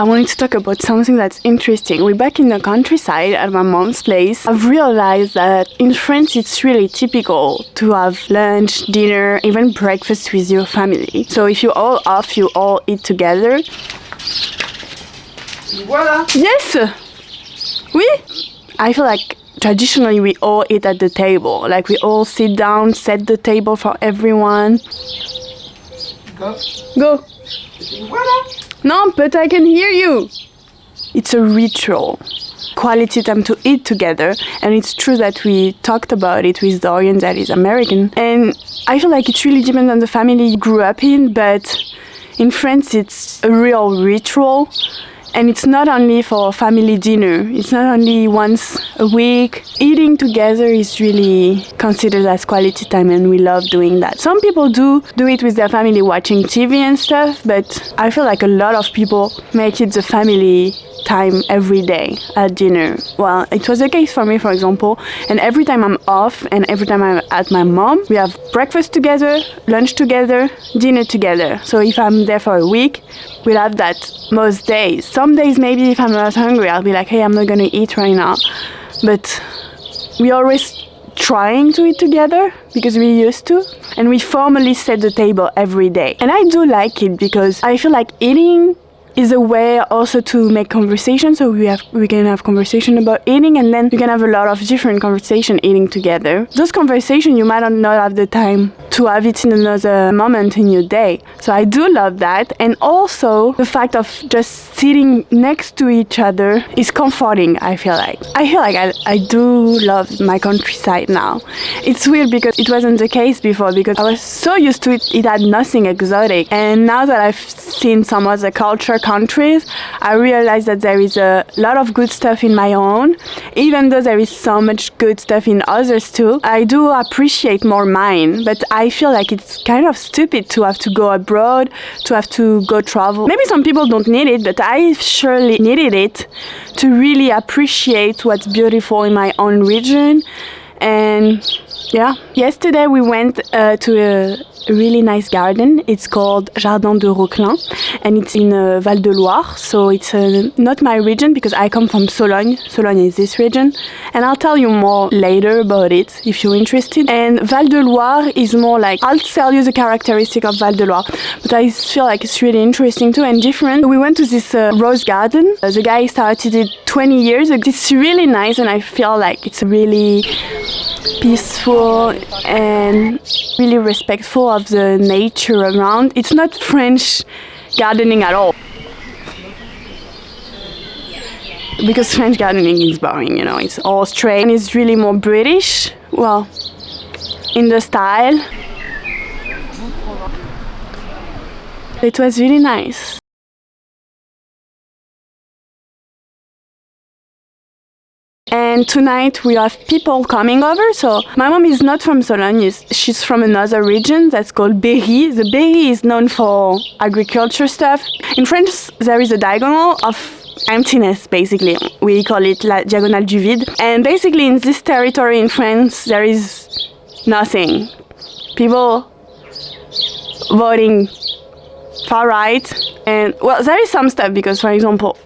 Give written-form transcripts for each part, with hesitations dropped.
I wanted to talk about something that's interesting. We're back in the countryside at my mom's place. I've realized that in France it's really typical to have lunch, dinner, even breakfast with your family. So if you're all off, you all eat together. Voilà. Yes! Oui! I feel like traditionally we all eat at the table. Like we all sit down, set the table for everyone. Go! Voilà. No, but I can hear you. It's a ritual. Quality time to eat together. And it's true that we talked about it with Dorian, that is American. And I feel like it really depends on the family you grew up in, but in France it's a real ritual. And it's not only for family dinner, it's not only once a week. Eating together is really considered as quality time, and we love doing that. Some people do it with their family watching TV and stuff, but I feel like a lot of people make it the family time every day at dinner. Well, it was the case for me, for example, and every time I'm off and every time I'm at my mom, we have breakfast together, lunch together, dinner together. So if I'm there for a week, we'll have that most days. Some days maybe if I'm not hungry, I'll be like, hey, I'm not gonna eat right now. But we always trying to eat together because we used to, and we formally set the table every day. And I do like it because I feel like eating is a way also to make conversation, so we can have conversation about eating, and then you can have a lot of different conversation eating together. Those conversation you might not have the time to have it in another moment in your day. So I do love that, and also the fact of just sitting next to each other is comforting. I feel like I do love my countryside now. It's weird because it wasn't the case before, because I was so used to it. It had nothing exotic, and now that I've seen some other countries, I realize that there is a lot of good stuff in my own, even though there is so much good stuff in others too. I do appreciate more mine, but I feel like it's kind of stupid to have to go abroad, to have to go travel. Maybe some people don't need it, but I surely needed it to really appreciate what's beautiful in my own region. And yeah, yesterday we went to a really nice garden. It's called Jardin de Roquelin, and it's in Val de Loire. So it's not my region because I come from Sologne. Sologne is this region, and I'll tell you more later about it if you're interested. And Val de Loire is more like, I'll tell you the characteristic of Val de Loire, but I feel like it's really interesting too and different. We went to this rose garden. The guy started it 20 years ago. It's really nice, and I feel like it's really peaceful and really respectful of the nature around. It's not French gardening at all, because French gardening is boring, you know, it's all straight, and it's really more British, well, in the style. It was really nice. And tonight we have people coming over. So my mom is not from Sologne, she's from another region that's called Berry. The Berry is known for agriculture stuff. In France there is a diagonal of emptiness, basically. We call it La Diagonale du Vide. And basically in this territory in France there is nothing. People voting far right. And well, there is some stuff, because for example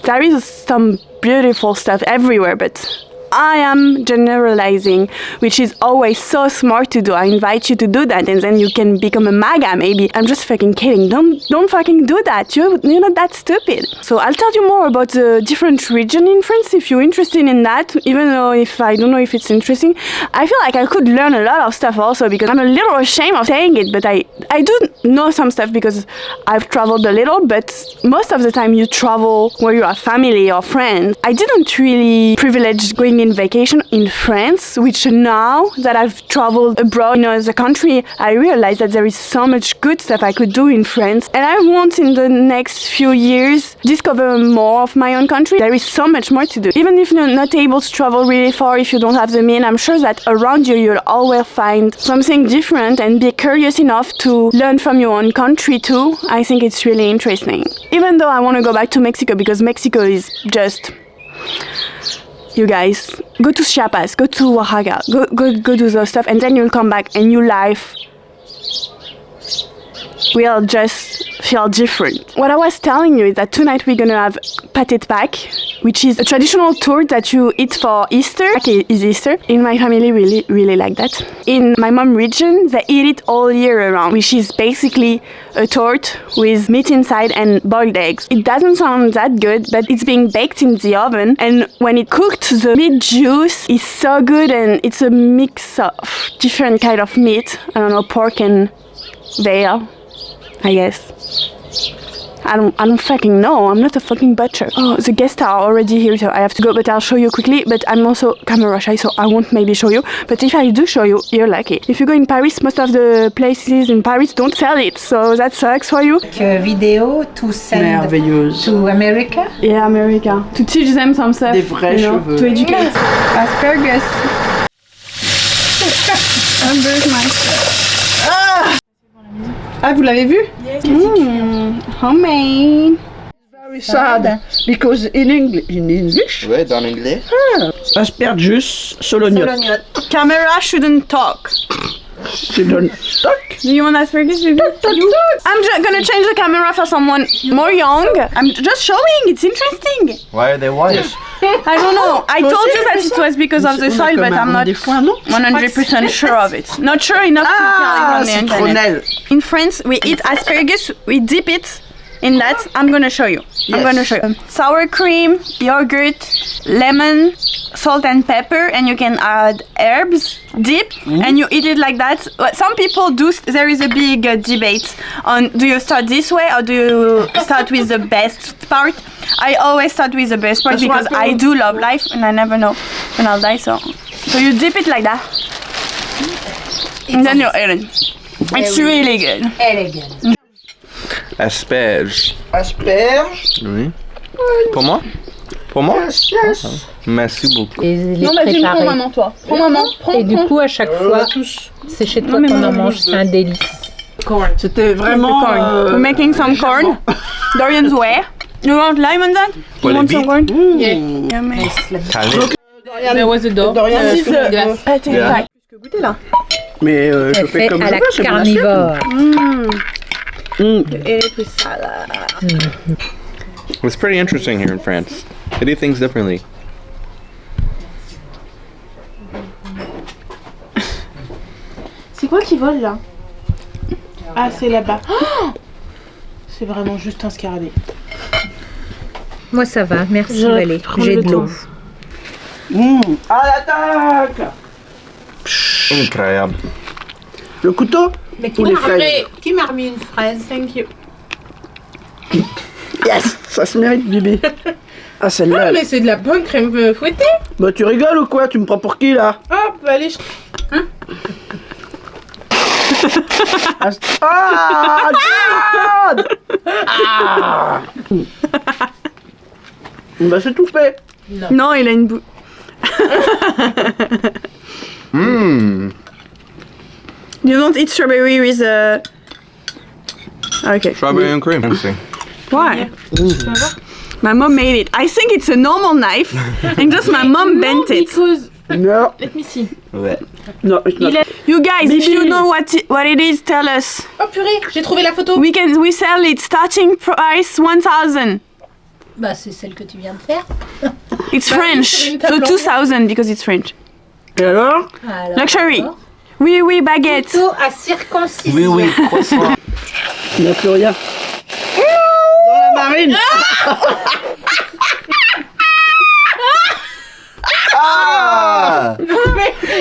there is some beautiful stuff everywhere, but I am generalizing, which is always so smart to do. I invite you to do that, and then you can become a MAGA maybe. I'm just fucking kidding. Don't fucking do that. You're not that stupid. So I'll tell you more about the different region in France if you're interested in that, even though if I don't know if it's interesting. I feel like I could learn a lot of stuff also, because I'm a little ashamed of saying it, but I do know some stuff because I've traveled a little, but most of the time you travel where you have family or friends. I didn't really privilege going in vacation in France, which now that I've traveled abroad in another country, I realize that there is so much good stuff I could do in France, and I want in the next few years discover more of my own country. There is so much more to do. Even if you're not able to travel really far, if you don't have the means, I'm sure that around you you'll always find something different and be curious enough to learn from your own country too. I think it's really interesting. Even though I want to go back to Mexico, because Mexico is just... You guys, go to Chiapas, go to Oaxaca, go do those stuff, and then you'll come back and your life we'll just feel different. What I was telling you is that tonight we're gonna have pâté de Pâques, which is a traditional tour that you eat for Easter. Pâques is Easter. In my family, really like that. In my mom region, they eat it all year around, which is basically a torte with meat inside and boiled eggs. It doesn't sound that good, but it's being baked in the oven, and when it cooked, the meat juice is so good, and it's a mix of different kind of meat. I don't know, pork and veal, I guess. I don't fucking know. I'm not a fucking butcher. Oh, the guests are already here, so I have to go, but I'll show you quickly. But I'm also camera shy, so I won't maybe show you. But if I do show you, you're lucky. If you go in Paris, most of the places in Paris don't sell it, so that sucks for you. Vidéo to send Merveilleuse. to America. Yeah, America. To teach them some stuff. Des vrais cheveux. To educate. Asparagus. Ah, vous l'avez vu? Homemade. Very sad. Because in English, Ouais, dans l'anglais. aspergus, solognotte. Camera shouldn't talk. She don't talk. Do you want asparagus, baby? I'm gonna change the camera for someone more young. I'm just showing. It's interesting. Why are they white? I don't know. I told you that it was because of the soil, but I'm not Des foins, non? 100% sure of it. Not sure enough to tell you on the internet. Citronnelle. In France, we eat asparagus. We dip it in that. I'm gonna show you. I'm gonna show you. Sour cream, yogurt, lemon, salt and pepper, and you can add herbs, dip, and you eat it like that. Some people do. There is a big debate on do you start this way or do you start with the best part. I always start with the best part because I do love life and I never know when I'll die. So you dip it like that, and then you eat it. It's really good. Elegant. Asperge. Asperges. Oui. Pour moi? Pour moi? Yes, yes. Merci beaucoup. Les Non, mais dis-le, prends préparer. maman, toi. Prends maman, prends. Et du coup, à chaque fois, Tous. c'est chez toi qu'on en mange, c'est un délice. C'était vraiment. We're making some corn. Dorian's way. You want lime on that? Pour You les want some beets? corn? Mmh. Yeah, man. Calé. There was a door. Dorian, This is a glace. pâté de Yeah. Pâques. Tu peux goûter là. Mais je C'est fais fait comme à je la veux, c'est mon assiette. carnivore. Et les plus salades. It's pretty interesting here in France. They do things differently. C'est quoi qui vole là? Ah, c'est là-bas. Oh, c'est vraiment juste un scarabée. Moi, ça va. Merci, J'aurais Valé. pu prendre J'ai le de l'eau. À l'attaque. Incroyable. Le couteau ou les fraises? Qui m'a remis une fraise? Thank you. Yes, ça se mérite, Bibi. Ah, celle-là. Ah, mais c'est de la bonne crème fouettée. Bah, tu rigoles ou quoi? Tu me prends pour qui là? Hop, allez. Ah, God. Ah. Bah, c'est tout fait. Non, il a une boue. Mmm. You don't eat strawberry with Okay. Strawberry and cream. Interesting. Why? My mom made it. I think it's a normal knife, and just my mom bent it. Because... Non, Let me see. Ouais. non, it's not. You guys, if you Bibi. know what it is, tell us. Oh purée, j'ai trouvé la photo. We sell it starting price 1,000. Bah, c'est celle que tu viens de faire. It's Bah, French, sur une so table 2,000 because it's French. Et alors? Alors, Luxury. d'accord. Oui, baguette. Couteau à circoncision. Oui, oui, croissant. Il n'y a plus rien. Dans la marine. Ah!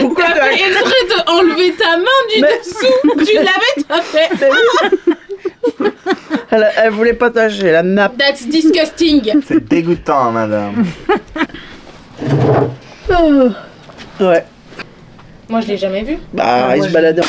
Pourquoi T'as fait exprès de enlever ta main du Mais- dessous. Tu l'avais, t'as fait. elle voulait pas tâcher la nappe. That's disgusting. C'est dégoûtant, madame. Ouais. Moi, je l'ai jamais vu. Bah, il se baladait.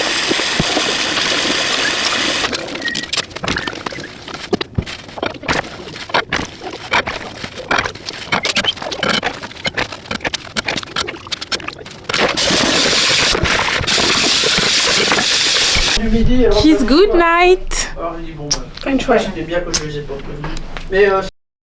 Kiss good night. French fry. C'était bien que je les ai pas prévenus. Mais